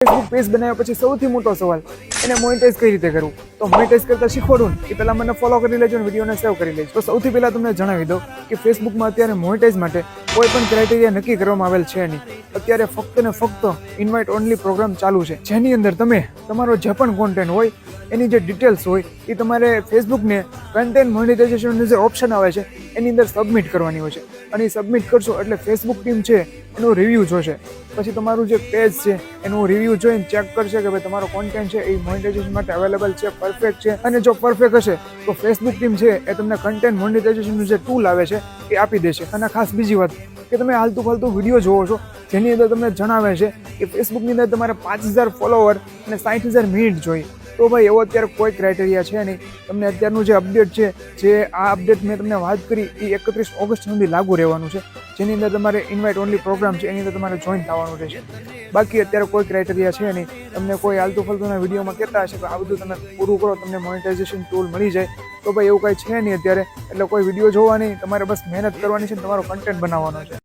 Facebook page બનાવ્યા પછી સૌથી મોટો સવાલ એને મોનેટાઈઝ કઈ રીતે કરવું. તો મોનેટાઈઝ કરતા શીખવાડું ને એ પહેલા મને ફોલો કરી લેજો અને વિડીયોને સેવ કરી લેજો. તો સૌથી પહેલા તમને જણાવી દઉં કે ફેસબુકમાં અત્યારે મોનેટાઈઝ માટે કોઈ પણ ક્રાઇટેરિયા નક્કી કરવામાં આવેલ છે નહીં. અત્યારે ફક્ત ને ફક્ત ઇન્વાઇટ ઓનલી પ્રોગ્રામ ચાલુ છે, જેની અંદર તમે તમારો જે પણ કોન્ટેન્ટ હોય એની જે ડિટેલ્સ હોય એ તમારે ફેસબુકને કન્ટેન્ટ મોનેટાઇઝેશનનું જે ઓપ્શન આવે છે એની અંદર સબમિટ કરવાની હોય છે. અને એ સબમિટ કરશો એટલે ફેસબુક ટીમ છે એનો રિવ્યૂ જોશે, પછી તમારું જે પેજ છે એનું રિવ્યૂ જોઈને ચેક કરશે કે ભાઈ તમારો કોન્ટેન્ટ છે એ મોનેટાઇઝેશન માટે અવેલેબલ છે, પરફેક્ટ છે. અને જો પરફેક્ટ હશે તો ફેસબુક ટીમ છે એ તમને કન્ટેન્ટ મોનેટાઇઝેશનનું જે ટૂલ આવે છે એ આપી દેશે. અને ખાસ બીજી વાત કે તમે હાલતું ફાલતું વિડીયો જોવો છો જેની અંદર તમને જણાવે છે કે ફેસબુકની અંદર તમારે 5000 ફોલોવર અને 60000 મિનિટ જોઈએ. તો ભાઈ એવો અત્યારે કોઈ ક્રાઇટેરિયા છે નહીં. તમને અત્યારનું જે અપડેટ છે, જે આ અપડેટ મેં તમને વાત કરી એ 31 ઓગસ્ટ સુધી લાગુ રહેવાનું છે, જેની અંદર તમારે ઇન્વાઇટ ઓનલી પ્રોગ્રામ છે એની અંદર તમારે જોઈન થવાનું રહેશે. બાકી અત્યારે કોઈ ક્રાઇટેરિયા છે નહીં. તમને કોઈ આલતું ફાલતુના વિડીયોમાં કહેતા હશે કે આ બધું તમે પૂરું કરો તમને મોનેટાઇઝેશન ટૂલ મળી જાય, તો ભાઈ એવું કાંઈ છે નહીં અત્યારે. એટલે કોઈ વિડીયો જોવા નહીં, તમારે બસ મહેનત કરવાની છે, તમારો કન્ટેન્ટ બનાવવાનો છે.